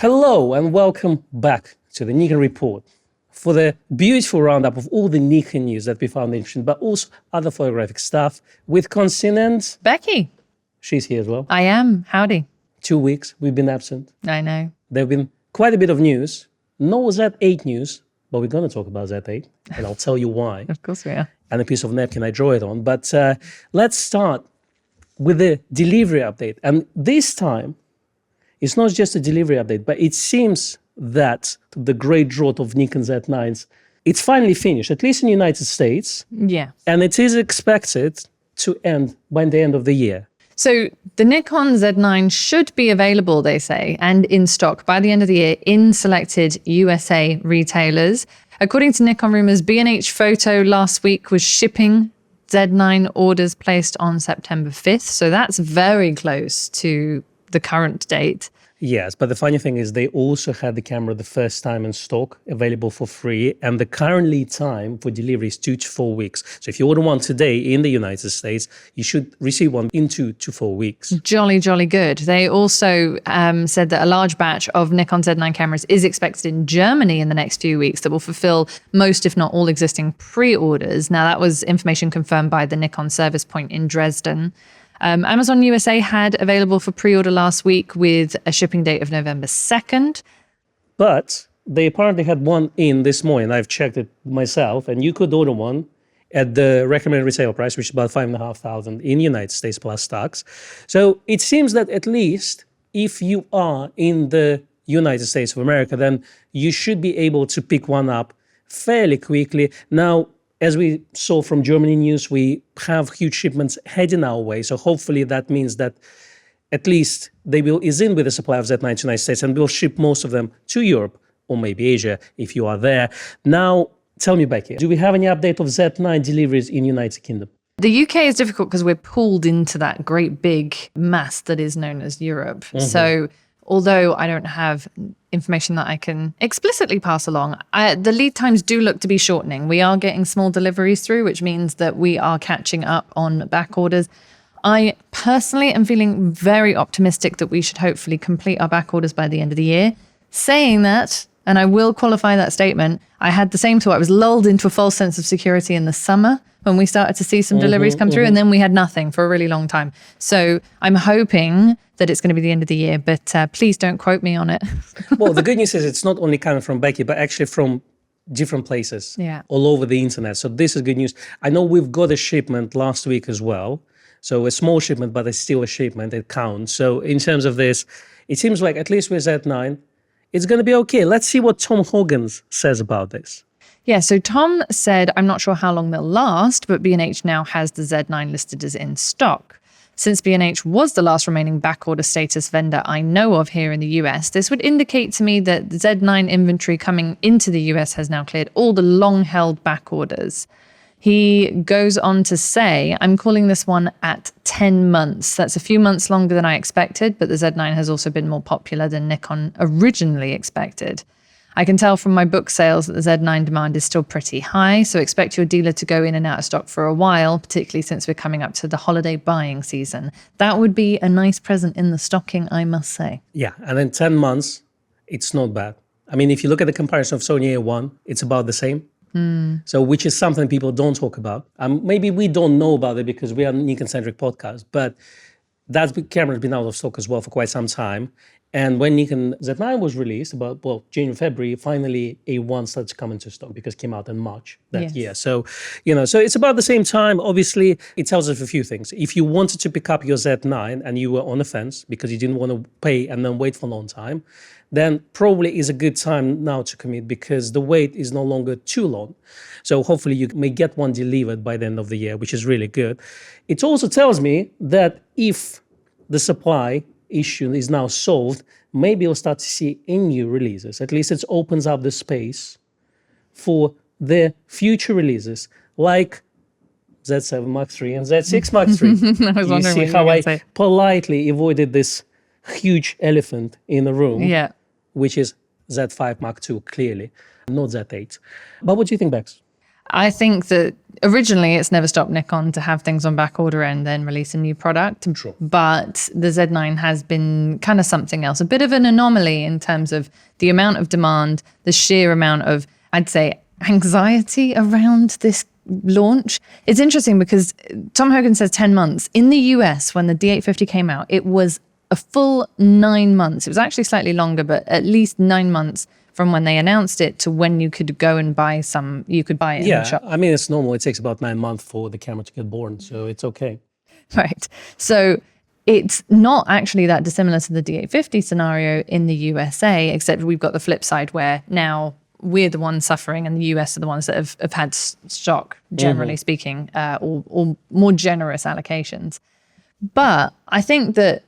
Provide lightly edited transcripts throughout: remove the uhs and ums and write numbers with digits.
Hello and welcome back to the Nikon Report for the beautiful roundup of all the Nikon news that we found interesting, but also other photographic stuff with Konstantin and Becky. She's here as well. I am. Howdy. 2 weeks we've been absent. I know. There have been quite a bit of news. No Z8 news, but we're going to talk about Z8 and I'll tell you why. Of course we are. And a piece of napkin I draw it on. But let's start with the delivery update. And this time, it's not just a delivery update, but it seems that the Great Drought of Nikon Z9s, it's finally finished, at least in the United States. Yeah. And it is expected to end by the end of the year. So the Nikon Z9 should be available, they say, and in stock by the end of the year in selected USA retailers. According to Nikon Rumors, B&H Photo last week was shipping Z9 orders placed on September 5th. So that's very close to the current date. Yes, but the funny thing is they also had the camera the first time in stock, available for free, and the current lead time for delivery is 2 to 4 weeks. So if you order one today in the United States, you should receive one in 2 to 4 weeks. Jolly, jolly good. They also said that a large batch of Nikon Z9 cameras is expected in Germany in the next few weeks that will fulfill most, if not all, existing pre-orders. Now, that was information confirmed by the Nikon service point in Dresden. Amazon USA had available for pre-order last week with a shipping date of November 2nd. But they apparently had one in this morning. I've checked it myself, and you could order one at the recommended retail price, which is about $5,500 in the United States plus tax. So it seems that at least if you are in the United States of America, then you should be able to pick one up fairly quickly. Now, as we saw from Germany news, we have huge shipments heading our way. So hopefully that means that at least they will ease in with the supply of Z9 to the United States and will ship most of them to Europe or maybe Asia if you are there. Now, tell me, Becky, do we have any update of Z9 deliveries in United Kingdom? The UK is difficult because we're pulled into that great big mass that is known as Europe. Mm-hmm. So although I don't have information that I can explicitly pass along, the lead times do look to be shortening. We are getting small deliveries through, which means that we are catching up on back orders. I personally am feeling very optimistic that we should hopefully complete our back orders by the end of the year. Saying that, and I will qualify that statement, I had the same thought. I was lulled into a false sense of security in the summer when we started to see some deliveries come through, and then we had nothing for a really long time. So I'm hoping that it's going to be the end of the year, but please don't quote me on it. Well, the good news is it's not only coming from Becky, but actually from different places all over the internet. So this is good news. I know we've got a shipment last week as well. So a small shipment, but it's still a shipment. It counts. So in terms of this, it seems like at least with Z9, it's going to be okay. Let's see what Tom Hoggins says about this. Yeah, so Tom said, I'm not sure how long they'll last, but B&H now has the Z9 listed as in stock. Since B&H was the last remaining backorder status vendor I know of here in the US, this would indicate to me that the Z9 inventory coming into the US has now cleared all the long-held backorders. He goes on to say, I'm calling this one at 10 months. That's a few months longer than I expected, but the Z9 has also been more popular than Nikon originally expected. I can tell from my book sales that the Z9 demand is still pretty high, so expect your dealer to go in and out of stock for a while, particularly since we're coming up to the holiday buying season. That would be a nice present in the stocking, I must say. Yeah, and then 10 months, it's not bad. I mean, if you look at the comparison of Sony A1, it's about the same. So which is something people don't talk about. Maybe we don't know about it because we are a Nikon-centric podcast, but that camera has been out of stock as well for quite some time. And when Nikon Z9 was released, about, January, February, finally A1 started to come into stock because it came out in March that year. So, so it's about the same time. Obviously, it tells us a few things. If you wanted to pick up your Z9 and you were on the fence because you didn't want to pay and then wait for a long time, then probably is a good time now to commit because the wait is no longer too long. So hopefully you may get one delivered by the end of the year, which is really good. It also tells me that if the supply issue is now solved, maybe you'll start to see in new releases. At least it opens up the space for the future releases like Z7 Mark III and Z6 Mark III. I was wondering you see how I politely avoided this huge elephant in the room, which is Z5 Mark II, clearly, not Z8. But what do you think, Bex? I think that originally it's never stopped Nikon to have things on back order and then release a new product. True. But the Z9 has been kind of something else, a bit of an anomaly in terms of the amount of demand, the sheer amount of, I'd say, anxiety around this launch. It's interesting because Tom Hogan says 10 months. In the US, when the D850 came out, it was a full 9 months. It was actually slightly longer, but at least 9 months from when they announced it to when you could go and buy some, you could buy it in the shop. I mean, it's normal. It takes about 9 months for the camera to get born, so it's okay. Right. So it's not actually that dissimilar to the D850 scenario in the USA, except we've got the flip side where now we're the ones suffering and the US are the ones that have had stock, generally speaking, or more generous allocations. But I think that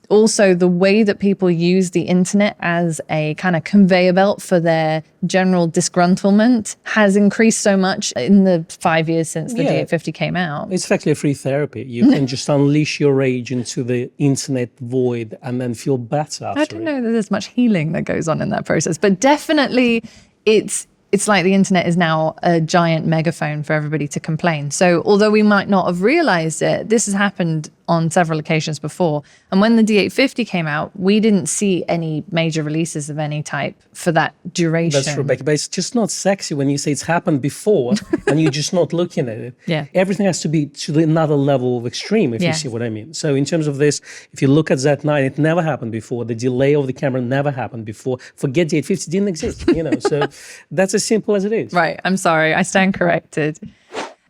also the way that people use the internet as a kind of conveyor belt for their general disgruntlement has increased so much in the 5 years since the D850 came out. It's actually a free therapy. You can just unleash your rage into the internet void and then feel better after I don't know that there's much healing that goes on in that process, but definitely it's like the internet is now a giant megaphone for everybody to complain. So although we might not have realized it, this has happened on several occasions before. And when the D850 came out, we didn't see any major releases of any type for that duration. That's true, Becky, but it's just not sexy when you say it's happened before and you're just not looking at it. Yeah. Everything has to be to another level of extreme, if you see what I mean. So in terms of this, if you look at Z9, it never happened before. The delay of the camera never happened before. Forget D850 didn't exist, So that's as simple as it is. Right. I'm sorry. I stand corrected.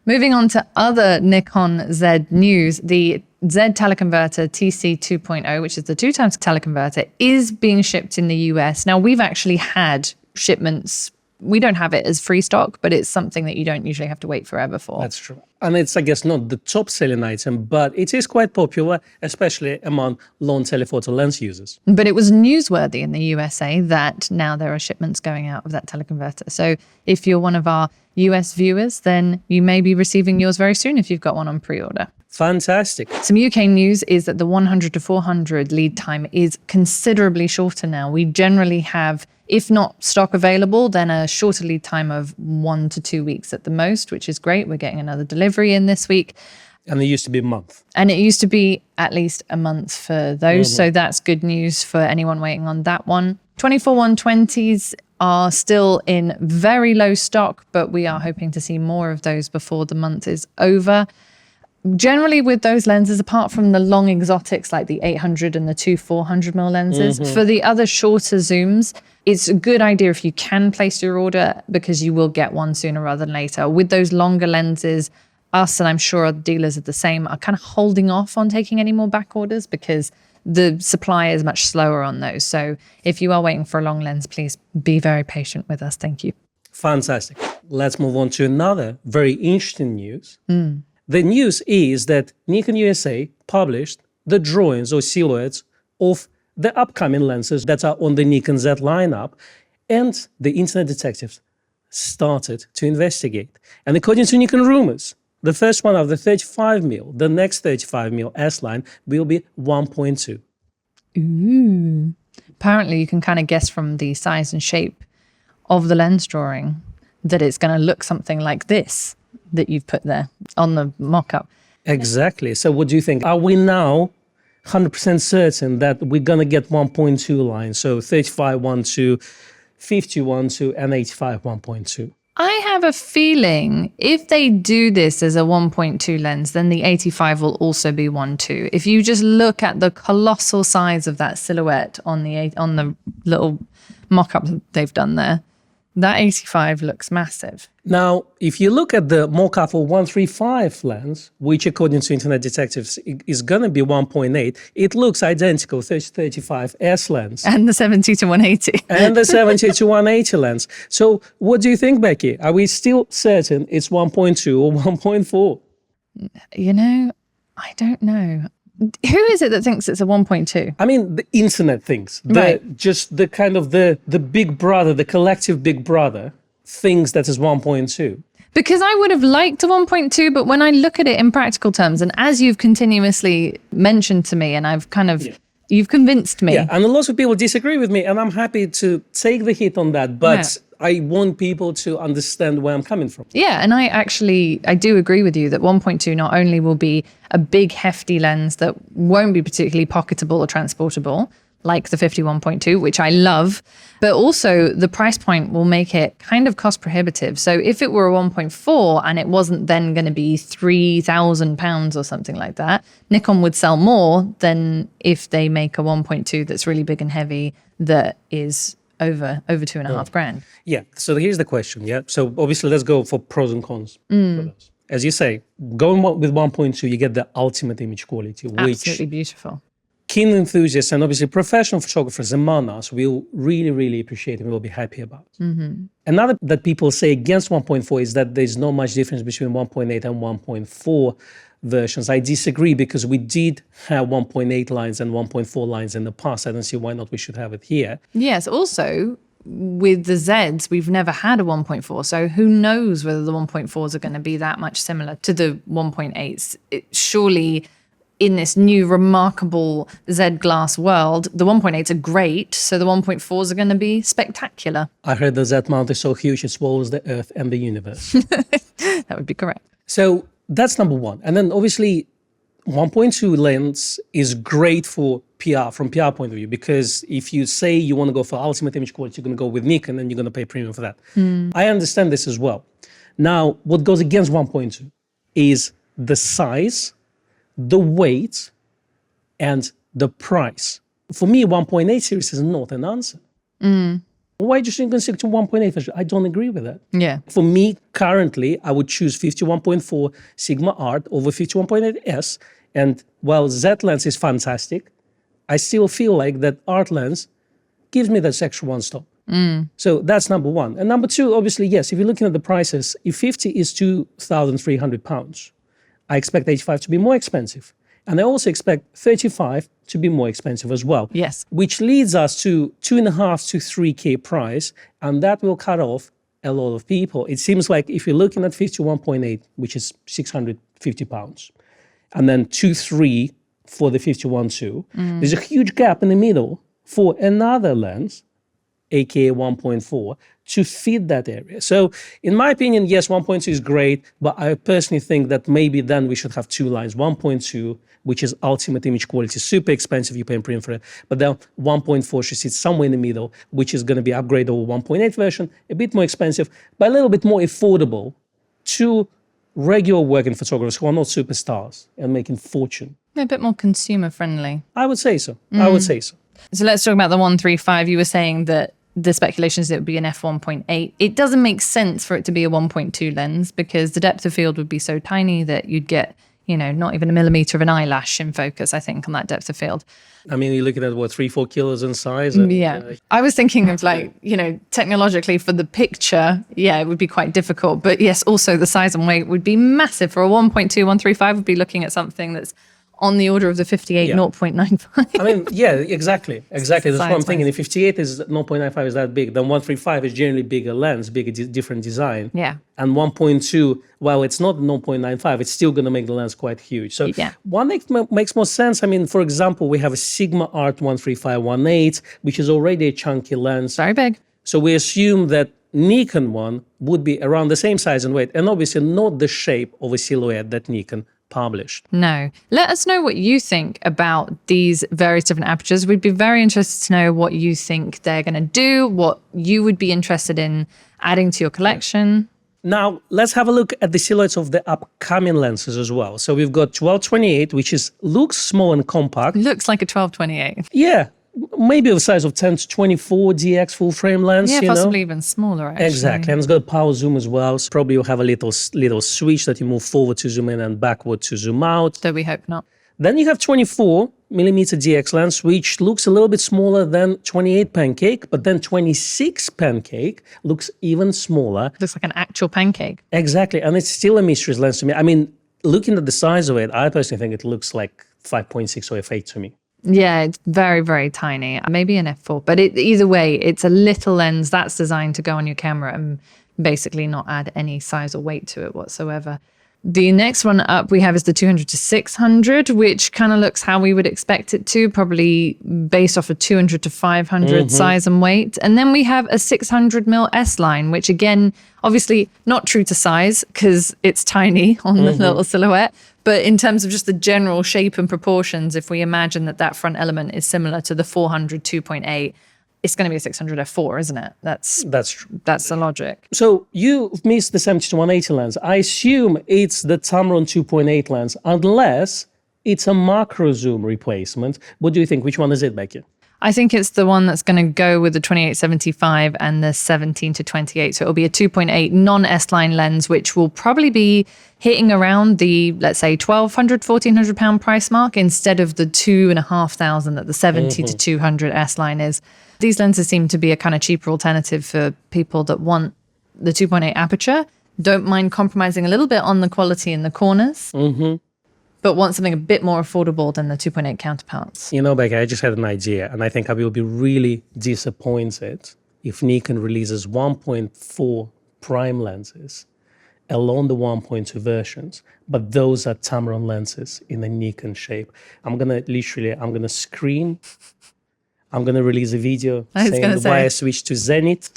Moving on to other Nikon Z news, the Z Teleconverter TC-2.0, which is the 2x teleconverter, is being shipped in the US. Now, we've actually had shipments. We don't have it as free stock, but it's something that you don't usually have to wait forever for. That's true. And it's, I guess, not the top selling item, but it is quite popular, especially among long telephoto lens users. But it was newsworthy in the USA that now there are shipments going out of that teleconverter. So if you're one of our US viewers, then you may be receiving yours very soon if you've got one on pre-order. Fantastic. Some UK news is that the 100 to 400 lead time is considerably shorter now. We generally have, if not stock available, then a shorter lead time of 1 to 2 weeks at the most, which is great. We're getting another delivery in this week. And it used to be a month. And it used to be at least a month for those. So that's good news for anyone waiting on that one. 24-120s are still in very low stock, but we are hoping to see more of those before the month is over. Generally with those lenses, apart from the long exotics like the 800 and the 400mm lenses, for the other shorter zooms, it's a good idea if you can place your order because you will get one sooner rather than later. With those longer lenses, us and I'm sure other dealers are the same, are kind of holding off on taking any more back orders because the supply is much slower on those. So if you are waiting for a long lens, please be very patient with us. Thank you. Fantastic. Let's move on to another very interesting news. The news is that Nikon USA published the drawings or silhouettes of the upcoming lenses that are on the Nikon Z lineup, and the internet detectives started to investigate. And according to Nikon rumors, the first one of the 35mm, the next 35mm S line will be 1.2. Ooh. Apparently you can kind of guess from the size and shape of the lens drawing that it's going to look something like this that you've put there on the mock-up. Exactly. So what do you think? Are we now 100% certain that we're going to get 1.2 lines? So 35 1.2, 50 1.2, and 85 1.2. I have a feeling if they do this as a 1.2 lens, then the 85 will also be 1.2. If you just look at the colossal size of that silhouette on the little mock-up that they've done there, that 85 looks massive. Now, if you look at the mock-up for 135 lens, which according to Internet Detectives is going to be 1.8, it looks identical to 35 S lens. And the 70 to 180. And the 70 to 180 lens. So what do you think, Becky? Are we still certain it's 1.2 or 1.4? You know, I don't know. Who is it that thinks it's a 1.2? I mean, the internet thinks. Right. Just the kind of the big brother, the collective big brother thinks that is 1.2. Because I would have liked a 1.2, but when I look at it in practical terms, and as you've continuously mentioned to me, and I've kind of You've convinced me. Yeah, and lots of people disagree with me, and I'm happy to take the hit on that, but I want people to understand where I'm coming from. Yeah, and I do agree with you that 1.2 not only will be a big, hefty lens that won't be particularly pocketable or transportable, like the 51.2, which I love, but also the price point will make it kind of cost prohibitive. So if it were a 1.4 and it wasn't then going to be £3,000 or something like that, Nikon would sell more than if they make a 1.2 that's really big and heavy that is over $2,500. Yeah, so here's the question, yeah? So obviously let's go for pros and cons. For those. As you say, going with 1.2, you get the ultimate image quality, which Absolutely beautiful. keen enthusiasts and obviously professional photographers among us will really, really appreciate and will be happy about. Another that people say against 1.4 is that there's not much difference between 1.8 and 1.4 versions. I disagree because we did have 1.8 lines and 1.4 lines in the past. I don't see why not we should have it here. Yes, also with the Zs, we've never had a 1.4. So who knows whether the 1.4s are going to be that much similar to the 1.8s. Surely in this new remarkable Z glass world, the 1.8s are great, so the 1.4s are going to be spectacular. I heard the Z mount is so huge it swallows the Earth and the universe. That would be correct. So that's number one. And then obviously 1.2 lens is great for PR, from PR point of view, because if you say you want to go for ultimate image quality, you're going to go with Nikon and you're going to pay premium for that. I understand this as well. Now, what goes against 1.2 is the size, the weight, and the price. For me, 1.8 series is not an answer. Why just you can stick to 1.8 version? I don't agree with that. Yeah. For me, currently, I would choose 51.4 Sigma Art over 51.8S. And while Z lens is fantastic, I still feel like that Art lens gives me that extra one stop. So that's number one. And number two, obviously, yes, if you're looking at the prices, if 50 is £2,300, I expect 85 to be more expensive. And I also expect 35 to be more expensive as well. Yes. Which leads us to 2.5 to 3K price, and that will cut off a lot of people. It seems like if you're looking at 51.8, which is £650, and then 2.3 for the 51.2, there's a huge gap in the middle for another lens, aka 1.4, to fit that area. So in my opinion, yes, 1.2 is great, but I personally think that maybe then we should have two lines, 1.2, which is ultimate image quality, super expensive, you're paying premium for it, but then 1.4 should sit somewhere in the middle, which is going to be upgraded over 1.8 version, a bit more expensive, but a little bit more affordable to regular working photographers who are not superstars and making fortune. A bit more consumer friendly. I would say so. I would say so. So let's talk about the 135. You were saying that the speculation is it would be an f1.8. It doesn't make sense for it to be a 1.2 lens because the depth of field would be so tiny that you'd get, not even a millimeter of an eyelash in focus, I think, on that depth of field. I mean, you're looking at, 3-4 kilos in size? And, yeah. I was thinking of technologically for the picture, it would be quite difficult. But yes, also the size and weight would be massive. For a 1.2, 135 would be looking at something that's on the order of the 58 0.95. I mean, yeah, exactly. That's what I'm thinking. If 58 is 0.95 is that big, then 135 is generally bigger lens, different design. Yeah. And 1.2, while it's not 0.95, it's still going to make the lens quite huge. So one makes more sense. I mean, for example, we have a Sigma Art 135-18, which is already a chunky lens. Very big. So we assume that Nikon one would be around the same size and weight, and obviously not the shape of a silhouette that Nikon published. No. Let us know what you think about these various different apertures. We'd be very interested to know what you think they're going to do, what you would be interested in adding to your collection. Now, let's have a look at the silhouettes of the upcoming lenses as well. So we've got 12-28, which looks small and compact. Looks like a 12-28. Yeah. Maybe the size of 10-24 DX full frame lens. Yeah, possibly even smaller, actually. Exactly. And it's got power zoom as well. So probably you'll have a little switch that you move forward to zoom in and backward to zoom out. So we hope not. Then you have 24mm DX lens, which looks a little bit smaller than 28 pancake, but then 26 pancake looks even smaller. Looks like an actual pancake. Exactly. And it's still a mystery lens to me. I mean, looking at the size of it, I personally think it looks like 5.6 or f8 to me. Yeah, it's very, very tiny. Maybe an f4. But either way, it's a little lens that's designed to go on your camera and basically not add any size or weight to it whatsoever. The next one up we have is the 200 to 600, which kind of looks how we would expect it to, probably based off a 200 to 500 size and weight. And then we have a 600mm S line, which again, obviously not true to size because it's tiny on the little silhouette. But in terms of just the general shape and proportions, if we imagine that that front element is similar to the 400 2.8, it's going to be a 600 f4, isn't it? That's true. That's the logic. So you missed the 70 to 180 lens. I assume it's the Tamron 2.8 lens, unless it's a macro zoom replacement. What do you think? Which one is it, Becky? I think it's the one that's going to go with the 28-75 and the 17 to 28. So it'll be a 2.8 non-S-line lens, which will probably be hitting around the, let's say, 1,200, 1,400 pound price mark instead of the 2,500 that the 70 to 200 S-line is. These lenses seem to be a kind of cheaper alternative for people that want the 2.8 aperture, don't mind compromising a little bit on the quality in the corners, but want something a bit more affordable than the 2.8 counterparts. You know, Becky, I just had an idea, and I think I will be really disappointed if Nikon releases 1.4 prime lenses along the 1.2 versions, but those are Tamron lenses in a Nikon shape. I'm going to scream. I'm going to release a video saying why I switched to Zenith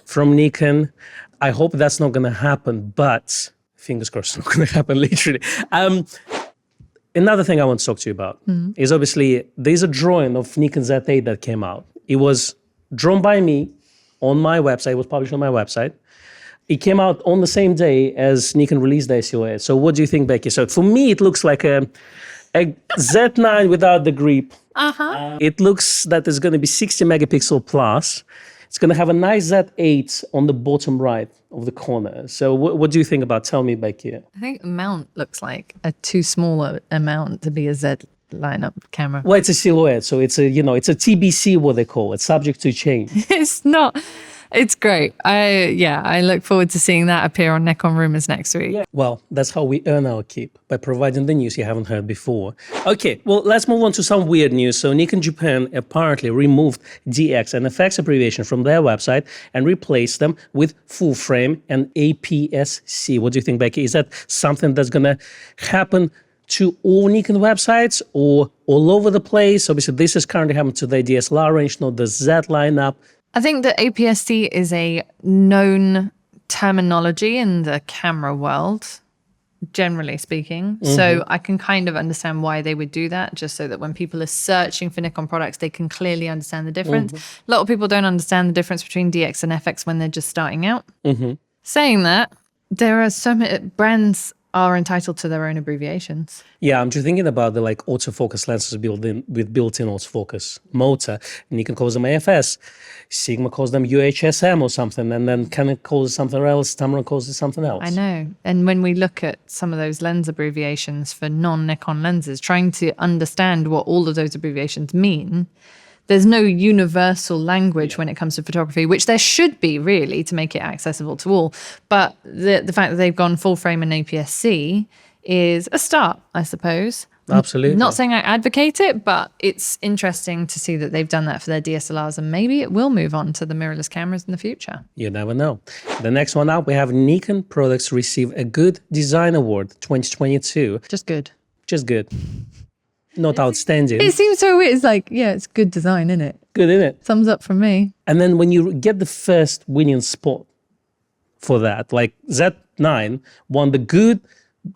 from Nikon. I hope that's not going to happen, but fingers crossed it's not going to happen, literally. Another thing I want to talk to you about is obviously there's a drawing of Nikon Z8 that came out. It was drawn by me on my website. It was published on my website. It came out on the same day as Nikon released their silhouette. So what do you think, Becky? So for me, it looks like a Z9 without the grip. It looks that it's going to be 60 megapixel plus. It's going to have a nice Z8 on the bottom right of the corner. So what do you think about? Tell me, Becky. I think the mount looks like a too small a mount to be a Z lineup camera. Well, it's a silhouette, so it's a it's a TBC, what they call it, subject to change. It's not. It's great. I look forward to seeing that appear on Nikon Rumors next week. Yeah. Well, that's how we earn our keep, by providing the news you haven't heard before. Okay, well, let's move on to some weird news. So Nikon Japan apparently removed DX and FX abbreviation from their website and replaced them with full frame and APS-C. What do you think, Becky? Is that something that's going to happen to all Nikon websites or all over the place? Obviously, this is currently happening to the DSLR range, not the Z lineup. I think that APS-C is a known terminology in the camera world, generally speaking. So I can kind of understand why they would do that, just so that when people are searching for Nikon products, they can clearly understand the difference. A lot of people don't understand the difference between DX and FX when they're just starting out. Saying that, there are so many brands are entitled to their own abbreviations. Yeah, I'm just thinking about the autofocus lenses with built-in autofocus motor. Nikon calls them AFS, Sigma calls them UHSM or something, and then Canon calls it something else, Tamron calls it something else. I know. And when we look at some of those lens abbreviations for non-Nikon lenses, trying to understand what all of those abbreviations mean, there's no universal language when it comes to photography, which there should be really to make it accessible to all. But the fact that they've gone full frame and APS-C is a start, I suppose. Absolutely. Not saying I advocate it, but it's interesting to see that they've done that for their DSLRs, and maybe it will move on to the mirrorless cameras in the future. You never know. The next one up, we have Nikon products receive a Good Design Award 2022. Just good. Just good. Not outstanding. It seems so weird. It's like, yeah, it's good design, isn't it? Good, isn't it? Thumbs up from me. And then when you get the first winning spot for that, like Z9 won the Good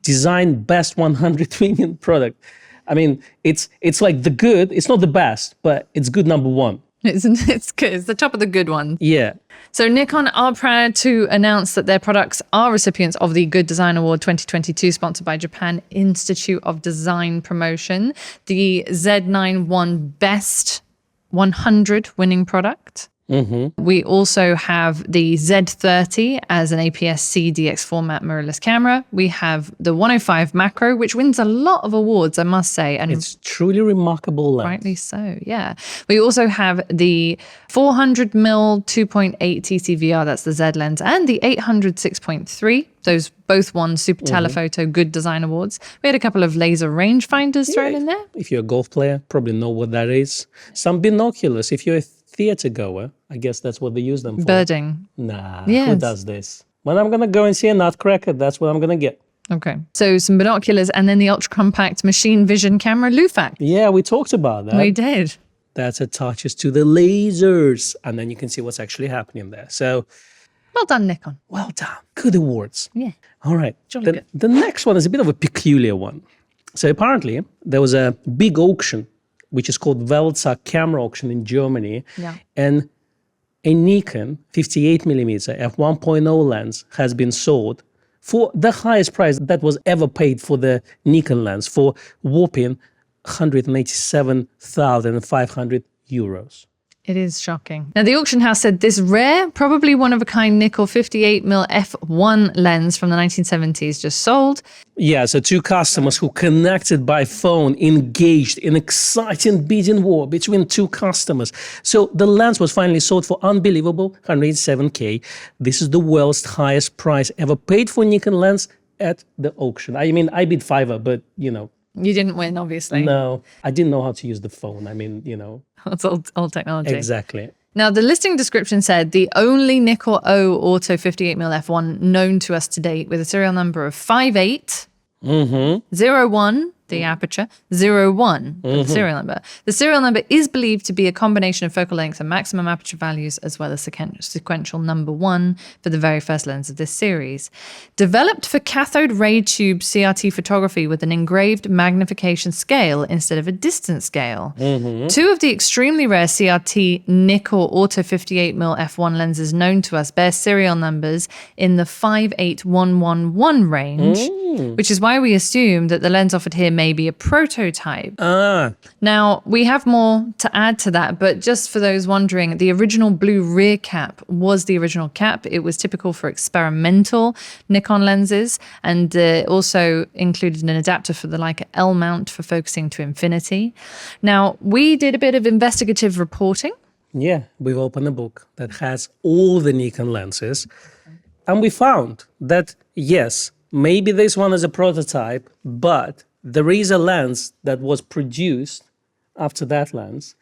Design Best 100 winning product. I mean, it's like the good. It's not the best, but it's good number one. It's good. It's the top of the good ones. Yeah. So Nikon are proud to announce that their products are recipients of the Good Design Award 2022, sponsored by Japan Institute of Design Promotion. The Z9 won Best 100 winning product. We also have the Z30 as an APS-C DX format mirrorless camera. We have the 105 Macro, which wins a lot of awards, I must say. And it's truly remarkable lens. Rightly so, yeah. We also have the 400mm 2.8 TCVR, that's the Z lens, and the 800 6.3. Those both won Super Telephoto Good Design Awards. We had a couple of laser rangefinders thrown in there. If you're a golf player, probably know what that is. Some binoculars. If you're a theater goer, I guess that's what they use them for. Birding. Nah, who does this? When I'm going to go and see a nutcracker, that's what I'm going to get. Okay. So some binoculars and then the ultra-compact machine vision camera Lufac. Yeah, we talked about that. We did. That attaches to the lasers. And then you can see what's actually happening there. So, Well done, Nikon. well done. Good awards. Yeah. All right. Jolly good. The next one is a bit of a peculiar one. So apparently there was a big auction, which is called Welzer Camera Auction in Germany. Yeah. And a Nikon 58mm f1.0 lens has been sold for the highest price that was ever paid for the Nikon lens, for whopping 187,500 euros. It is shocking. Now, the auction house said this rare, probably one-of-a-kind Nikkor 58mm f1 lens from the 1970s just sold. Yeah, so two customers who connected by phone engaged in exciting bidding war between two customers. So the lens was finally sold for unbelievable 187K. This is the world's highest price ever paid for Nikon lens at the auction. I mean, I bid $5, but You didn't win, obviously. no, I didn't know how to use the phone. I mean, That's old technology. Exactly. Now, the listing description said the only Nikkor O Auto 58mm f1 known to us to date with a serial number of 5801, the aperture, 01, the serial number. The serial number is believed to be a combination of focal length and maximum aperture values, as well as sequential number 1 for the very first lens of this series. Developed for cathode ray tube CRT photography with an engraved magnification scale instead of a distance scale. Two of the extremely rare CRT Nikkor Auto 58mm f1 lenses known to us bear serial numbers in the 58111 range, which is why we assume that the lens offered here may be a prototype. Now, we have more to add to that, but just for those wondering, the original blue rear cap was the original cap. It was typical for experimental Nikon lenses, and also included an adapter for the Leica L mount for focusing to infinity. Now, we did a bit of investigative reporting. Yeah, we've opened a book that has all the Nikon lenses. And we found that, yes, maybe this one is a prototype, but there is a lens that was produced after that lens,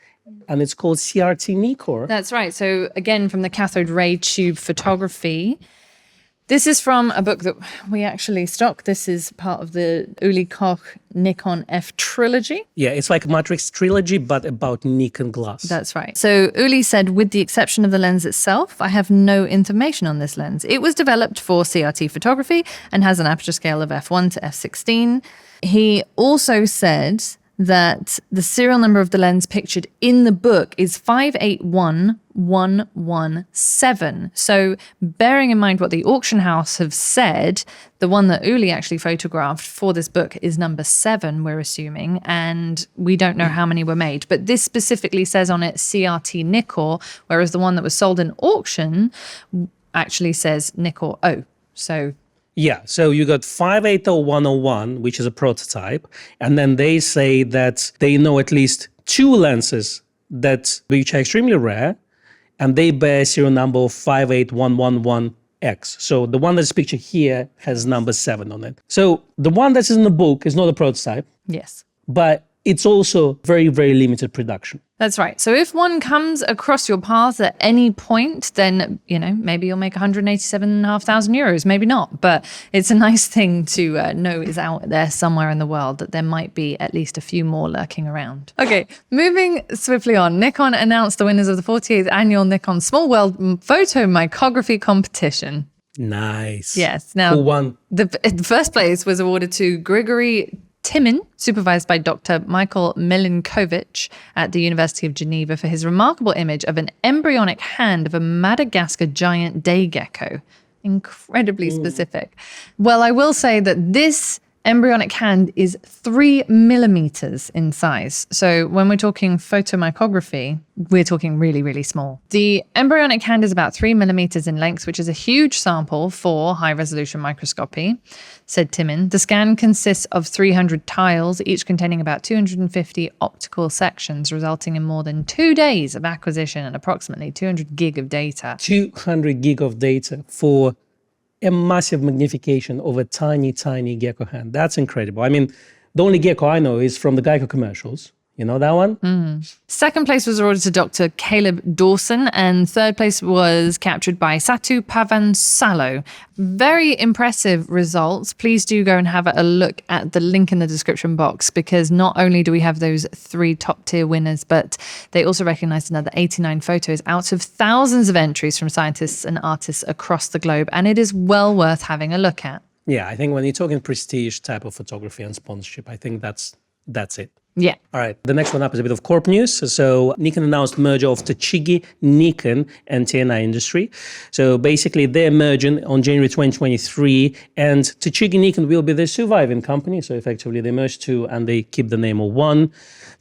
and it's called CRT Nikkor. That's right. So again, from the cathode ray tube photography. This is from a book that we actually stock. This is part of the Uli Koch Nikon F trilogy. Yeah, it's like a Matrix trilogy, but about Nikon glass. That's right. So Uli said, with the exception of the lens itself, I have no information on this lens. It was developed for CRT photography and has an aperture scale of f1 to f16. He also said that the serial number of the lens pictured in the book is 581117. So bearing in mind what the auction house have said, the one that Uli actually photographed for this book is number 7, we're assuming, and we don't know how many were made. But this specifically says on it CRT Nikkor, whereas the one that was sold in auction actually says Nikkor O. So yeah, so you got 580101, which is a prototype, and then they say that they know at least 2 lenses which are extremely rare, and they bear serial number of 58111X. So the one that's pictured here has number 7 on it. So the one that's in the book is not a prototype, yes. but it's also very, very limited production. That's right. So if one comes across your path at any point, then, maybe you'll make 187,500 euros, maybe not. But it's a nice thing to know is out there somewhere in the world, that there might be at least a few more lurking around. Okay, moving swiftly on. Nikon announced the winners of the 48th annual Nikon Small World photomicrography competition. Nice. Yes. Now, who won? The first place was awarded to Grigory Timin, supervised by Dr. Michael Milinkovic at the University of Geneva, for his remarkable image of an embryonic hand of a Madagascar giant day gecko. Incredibly specific. Well, I will say that this embryonic hand is 3 millimeters in size. So when we're talking photomicrography, we're talking really, really small. The embryonic hand is about 3 millimeters in length, which is a huge sample for high-resolution microscopy, said Timin. The scan consists of 300 tiles, each containing about 250 optical sections, resulting in more than 2 days of acquisition and approximately 200 gig of data. 200 gig of data for a massive magnification of a tiny, tiny gecko hand. That's incredible. I mean, the only gecko I know is from the Geico commercials. You know that one? Second place was awarded to Dr. Caleb Dawson, and third place was captured by Satu Pavansalo. Very impressive results. Please do go and have a look at the link in the description box, because not only do we have those 3 top tier winners, but they also recognized another 89 photos out of thousands of entries from scientists and artists across the globe, and it is well worth having a look at. Yeah, I think when you're talking prestige type of photography and sponsorship, I think that's it. Yeah. All right, the next one up is a bit of Corp news. So Nikon announced merger of Tochigi, Nikon, and TNI Industry. So basically, they're merging on January 2023, and Tochigi Nikon will be the surviving company. So effectively, they merge two, and they keep the name of one.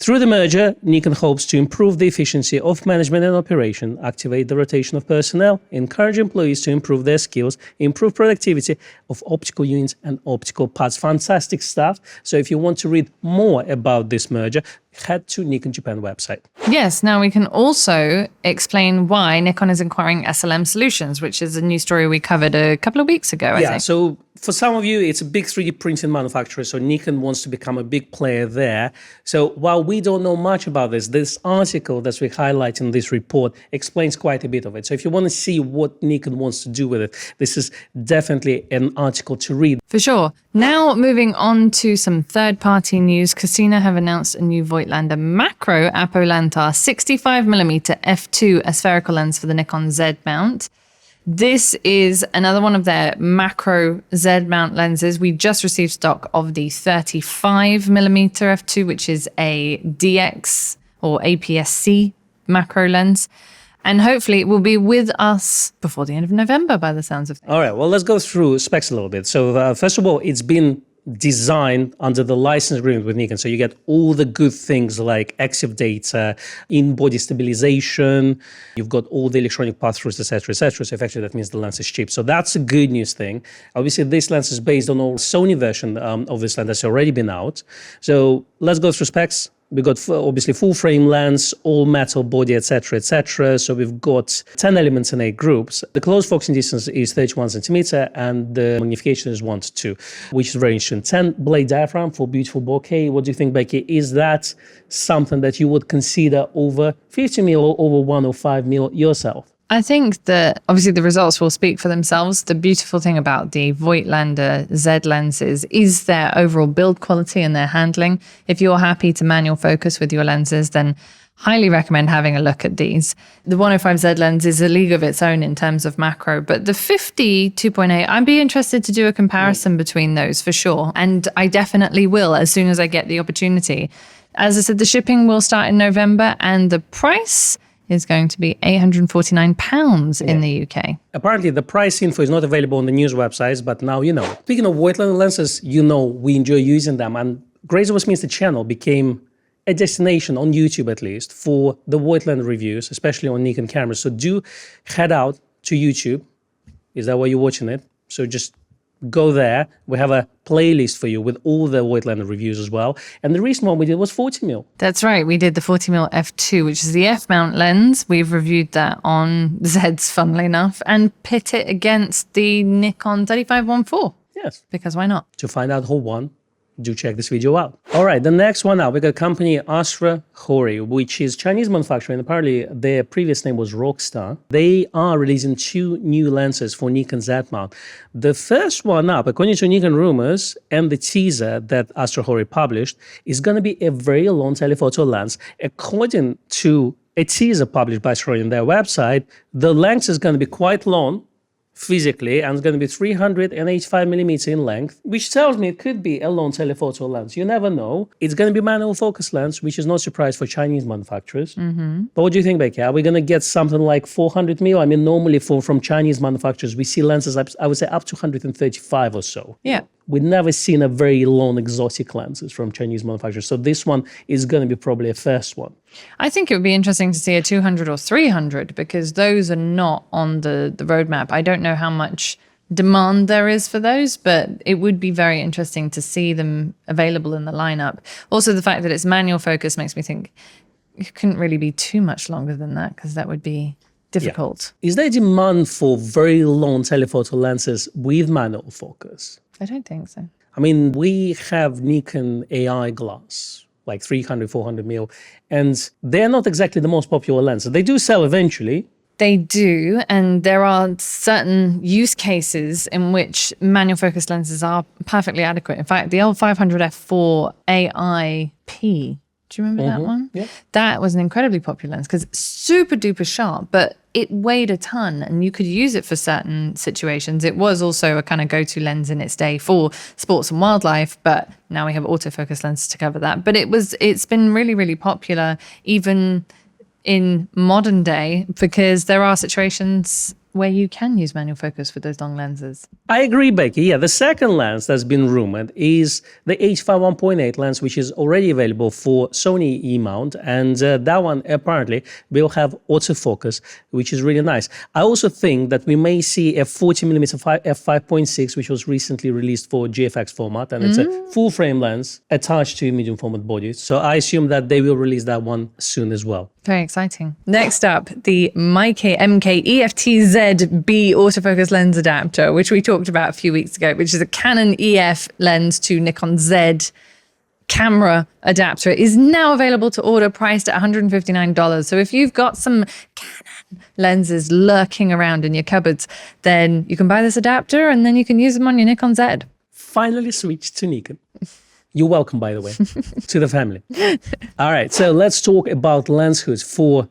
Through the merger, Nikon hopes to improve the efficiency of management and operation, activate the rotation of personnel, encourage employees to improve their skills, improve productivity of optical units and optical parts. Fantastic stuff. So if you want to read more about this merger, head to Nikon Japan website. Yes, now we can also explain why Nikon is acquiring SLM Solutions, which is a new story we covered a couple of weeks ago, I think. So for some of you, it's a big 3D printing manufacturer, so Nikon wants to become a big player there. So while we don't know much about this article that we highlight in this report explains quite a bit of it. So if you want to see what Nikon wants to do with it, this is definitely an article to read. For sure. Now moving on to some third-party news, Cosina have announced a new Voigtlander Macro APO 65mm f2 spherical lens for the Nikon Z mount. This is another one of their macro Z mount lenses. We just received stock of the 35mm f2, which is a DX or APS-C macro lens. And hopefully it will be with us before the end of November by the sounds of things. All right, well, let's go through specs a little bit. So first of all, it's been designed under the license agreement with Nikon. So you get all the good things like EXIF data, in-body stabilization, you've got all the electronic pass-throughs, etc., etc. So effectively that means the lens is cheap. So that's a good news thing. Obviously, this lens is based on old Sony version of this lens that's already been out. So let's go through specs. We've got obviously full frame lens, all metal body, etc., etc. So we've got 10 elements in 8 groups. The close focusing distance is 31 centimeter, and the magnification is 1 to 2, which is very interesting. 10 blade diaphragm for beautiful bokeh. What do you think, Becky? Is that something that you would consider over 50 mil or over 105 mil yourself? I think that obviously the results will speak for themselves. The beautiful thing about the Voigtlander Z lenses is their overall build quality and their handling. If you're happy to manual focus with your lenses, then highly recommend having a look at these. The 105Z lens is a league of its own in terms of macro, but the 50 2.8, I'd be interested to do a comparison between those for sure. And I definitely will as soon as I get the opportunity. As I said, the shipping will start in November, and the price is going to be £849 in the UK. Apparently, the price info is not available on the news websites, but now you know. Speaking of Voigtlander lenses, you know we enjoy using them, and Grace Westminster channel became a destination on YouTube, at least, for the Voigtlander reviews, especially on Nikon cameras. So do head out to YouTube. Is that why you're watching it? So just go there. We have a playlist for you with all the Voigtlander reviews as well. And the recent one we did was 40mm. That's right. We did the 40mm f2, which is the F-mount lens. We've reviewed that on Zeds, funnily enough, and pit it against the Nikon 3514. Yes. Because why not? To find out who won, do check this video out. All right, the next one up, we got company Astra Hori, which is Chinese manufacturer, and apparently their previous name was Rockstar. They are releasing 2 new lenses for Nikon Z mount. The first one up, according to Nikon rumors and the teaser that Astra Hori published, is going to be a very long telephoto lens. According to a teaser published by Astra Hori on their website, the length is going to be quite long, physically, and it's going to be 385 millimeter in length, which tells me it could be a long telephoto lens. You never know. It's going to be manual focus lens, which is not a surprise for Chinese manufacturers. But what do you think, Becky? Are we going to get something like 400 mil? I mean, normally from Chinese manufacturers, we see lenses, I would say, up to 135 or so. Yeah. We've never seen a very long exotic lenses from Chinese manufacturers. So this one is going to be probably a first one. I think it would be interesting to see a 200 or 300 because those are not on the roadmap. I don't know how much demand there is for those, but it would be very interesting to see them available in the lineup. Also, the fact that it's manual focus makes me think it couldn't really be too much longer than that because that would be difficult. Yeah. Is there demand for very long telephoto lenses with manual focus? I don't think so. I mean, we have Nikon AI glass, like 300, 400 mil. And they're not exactly the most popular lenses. They do sell eventually. They do, and there are certain use cases in which manual focus lenses are perfectly adequate. In fact, the old 500 f4 AIP, do you remember that one? Yeah. That was an incredibly popular lens because it's super duper sharp, but it weighed a ton and you could use it for certain situations. It was also a kind of go-to lens in its day for sports and wildlife, but now we have autofocus lenses to cover that. But it's been really, really popular even in modern day because there are situations where you can use manual focus for those long lenses. I agree, Becky. Yeah, the second lens that's been rumored is the H5 1.8 lens, which is already available for Sony E-mount. And that one apparently will have autofocus, which is really nice. I also think that we may see a 40mm f5.6, which was recently released for GFX format. And it's a full frame lens attached to a medium format body. So I assume that they will release that one soon as well. Very exciting. Next up, the Meike MK EFT-Z-B autofocus lens adapter, which we talked about a few weeks ago, which is a Canon EF lens to Nikon Z camera adapter, is now available to order, priced at $159. So if you've got some Canon lenses lurking around in your cupboards, then you can buy this adapter and then you can use them on your Nikon Z. Finally switched to Nikon. You're welcome, by the way, to the family. All right, so let's talk about lens hoods for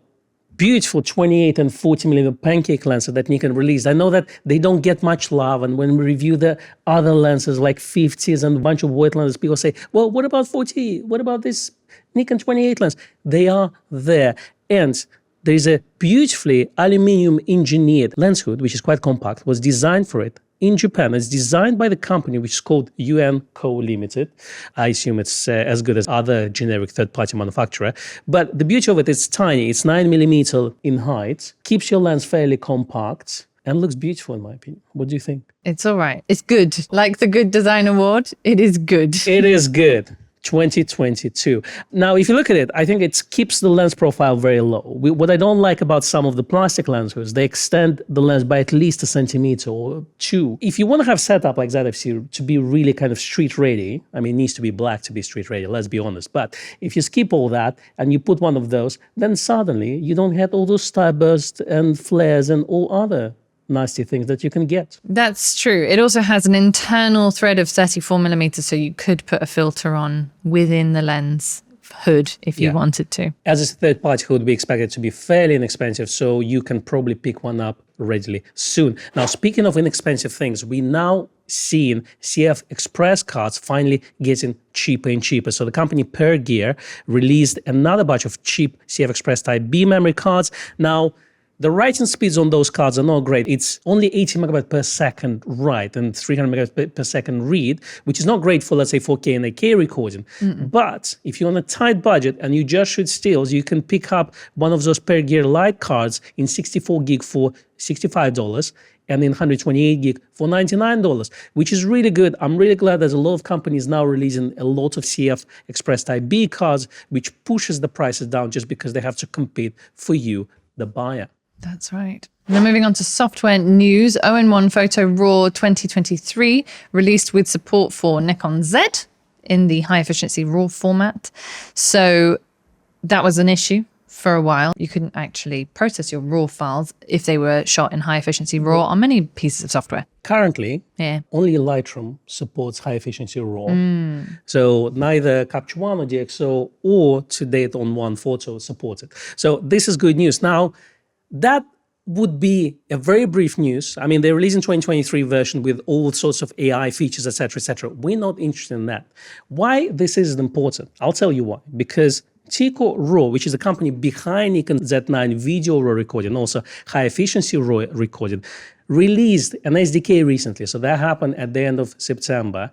beautiful 28 and 40mm pancake lenses that Nikon released. I know that they don't get much love, and when we review the other lenses like 50s and a bunch of Voigtlanders, people say, well, what about 40? What about this Nikon 28 lens? They are there. And there's a beautifully aluminum engineered lens hood, which is quite compact, was designed for it in Japan. It's designed by the company which is called UN Co. Limited. I assume it's as good as other generic third-party manufacturer. But the beauty of it is tiny. It's 9mm in height, keeps your lens fairly compact, and looks beautiful in my opinion. What do you think? It's all right. It's good. Like the Good Design Award, it is good. It is good. 2022. Now, if you look at it, I think it keeps the lens profile very low. What I don't like about some of the plastic lenses, they extend the lens by at least a centimeter or two. If you want to have setup like ZFC to be really kind of street ready, I mean, it needs to be black to be street ready, let's be honest. But if you skip all that and you put one of those, then suddenly you don't have all those starbursts and flares and all other nasty things that you can get. That's true. It also has an internal thread of 34mm, so you could put a filter on within the lens hood if you wanted to. As a third-party hood, we expect it to be fairly inexpensive, so you can probably pick one up readily soon. Now, speaking of inexpensive things, we now seeing CF Express cards finally getting cheaper and cheaper. So the company Per Gear released another batch of cheap CF Express Type B memory cards. Now, the writing speeds on those cards are not great. It's only 80 megabytes per second write and 300 megabytes per second read, which is not great for, let's say, 4K and 8K recording. But if you're on a tight budget and you just shoot stills, you can pick up one of those Per Gear Lite cards in 64 gig for $65 and in 128 gig for $99, which is really good. I'm really glad there's a lot of companies now releasing a lot of CF Express Type B cards, which pushes the prices down just because they have to compete for you, the buyer. That's right. Now moving on to software news, ON1 Photo RAW 2023 released with support for Nikon Z in the high efficiency RAW format. So that was an issue for a while. You couldn't actually process your RAW files if they were shot in high efficiency RAW on many pieces of software. Currently, only Lightroom supports high efficiency RAW. So neither Capture One or DxO or to date ON1 Photo supports it. So this is good news. Now, that would be a very brief news. I mean, they're releasing 2023 version with all sorts of AI features, etc., etc. We're not interested in that. Why this is important? I'll tell you why. Because Nikkor RAW, which is a company behind Nikon Z9 video RAW recording, also high efficiency RAW recording, released an SDK recently. So that happened at the end of September.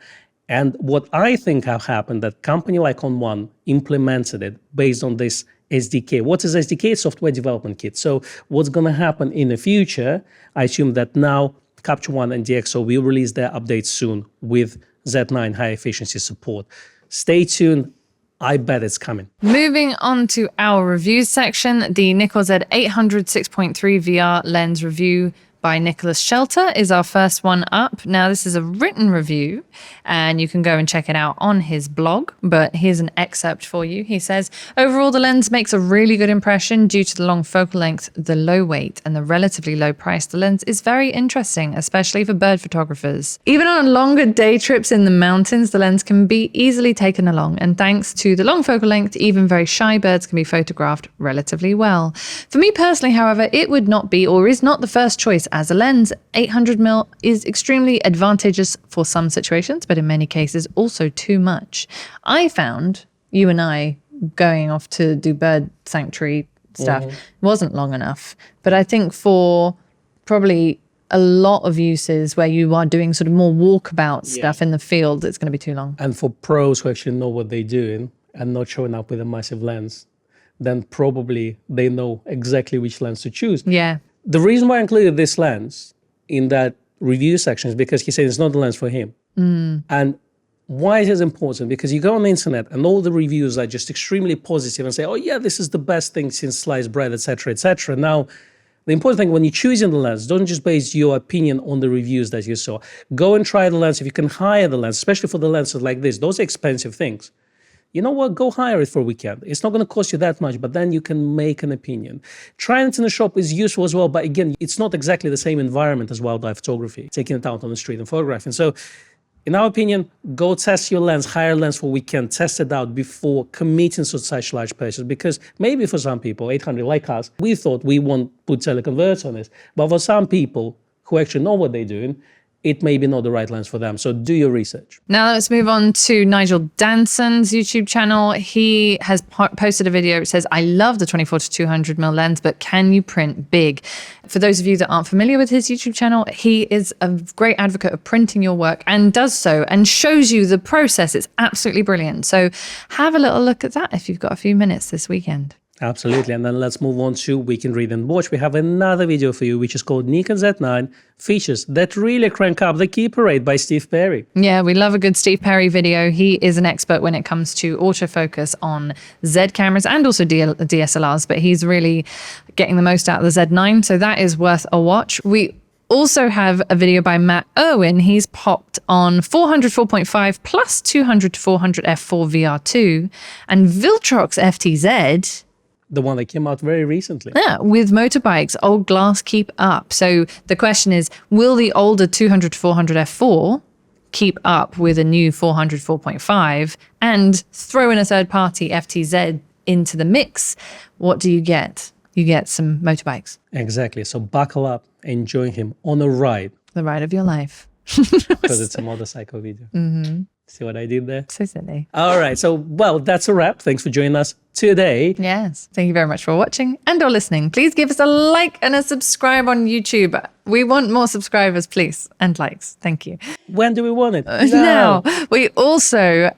And what I think have happened, that company like ON1 implemented it based on this SDK. What is SDK? Software development kit. So what's going to happen in the future, I assume that now Capture One and DxO will release their updates soon with Z9 high efficiency support. Stay tuned. I bet it's coming. Moving on to our reviews section, the Nikkor Z 800 6.3 VR lens review by Nicholas Shelter is our first one up. Now, this is a written review, and you can go and check it out on his blog, but here's an excerpt for you. He says, overall, the lens makes a really good impression due to the long focal length, the low weight, and the relatively low price. The lens is very interesting, especially for bird photographers. Even on longer day trips in the mountains, the lens can be easily taken along, and thanks to the long focal length, even very shy birds can be photographed relatively well. For me personally, however, it would not be or is not the first choice as a lens. 800mm is extremely advantageous for some situations, but in many cases also too much. I found you and I going off to do bird sanctuary stuff wasn't long enough. But I think for probably a lot of uses where you are doing sort of more walkabout stuff in the field, it's going to be too long. And for pros who actually know what they're doing and not showing up with a massive lens, then probably they know exactly which lens to choose. Yeah. The reason why I included this lens in that review section is because he said it's not the lens for him. And why is it important? Because you go on the internet and all the reviews are just extremely positive and say, oh yeah, this is the best thing since sliced bread, etc., etc. Now, the important thing when you're choosing the lens, don't just base your opinion on the reviews that you saw. Go and try the lens. If you can hire the lens, especially for the lenses like this, those are expensive things. You know what, go hire it for a weekend. It's not going to cost you that much, but then you can make an opinion. Trying it in the shop is useful as well, but again, it's not exactly the same environment as wildlife photography, taking it out on the street and photographing. So in our opinion, go test your lens, hire a lens for a weekend, test it out before committing to such large purchases, because maybe for some people, 800 like us, we thought we won't put teleconverters on this, but for some people who actually know what they're doing, it may be not the right lens for them. So do your research. Now let's move on to Nigel Danson's YouTube channel. He has posted a video. It says, I love the 24 to 200mm lens, but can you print big? For those of you that aren't familiar with his YouTube channel, he is a great advocate of printing your work and does so and shows you the process. It's absolutely brilliant. So have a little look at that if you've got a few minutes this weekend. Absolutely. And then let's move on to Weekend Read and Watch. We have another video for you, which is called Nikon Z9 Features That Really Crank Up the Keeper Rate by Steve Perry. Yeah, we love a good Steve Perry video. He is an expert when it comes to autofocus on Z cameras and also DSLRs, but he's really getting the most out of the Z9. So that is worth a watch. We also have a video by Matt Irwin. He's popped on 400 4.5 plus 200 to 400 f4 VR2 and Viltrox FTZ. The one that came out very recently. Yeah, with motorbikes, old glass keep up. So the question is, will the older 200 to 400 f4 keep up with a new 400 4.5 and throw in a third party FTZ into the mix? What do you get? You get some motorbikes. Exactly. So buckle up, enjoy him on a ride. The ride of your life. Because it's a motorcycle video. See what I did there? So silly. All right. So, well, that's a wrap. Thanks for joining us today. Yes. Thank you very much for watching and or listening. Please give us a like and a subscribe on YouTube. We want more subscribers, please, and likes. Thank you. When do we want it? Now, we also,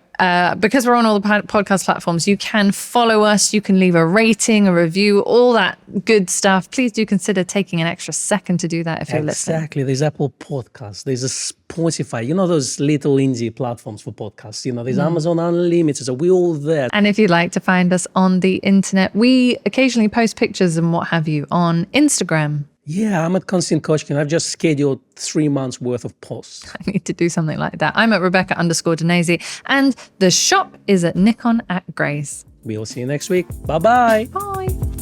because we're on all the podcast platforms, you can follow us. You can leave a rating, a review, all that good stuff. Please do consider taking an extra second to do that if you're listening. Exactly. There's Apple Podcasts. There's a Spotify. You know those little indie platforms for podcasts. You know, there's Amazon Unlimited. So we're all there. And if you'd like to find us on the internet, we occasionally post pictures and what have you on Instagram. Yeah, I'm at Konstantin Kochkin. I've just scheduled 3 months worth of posts. I need to do something like that. I'm at Rebecca_Danese and the shop is at Nikon at Grace. We'll see you next week. Bye-bye. Bye.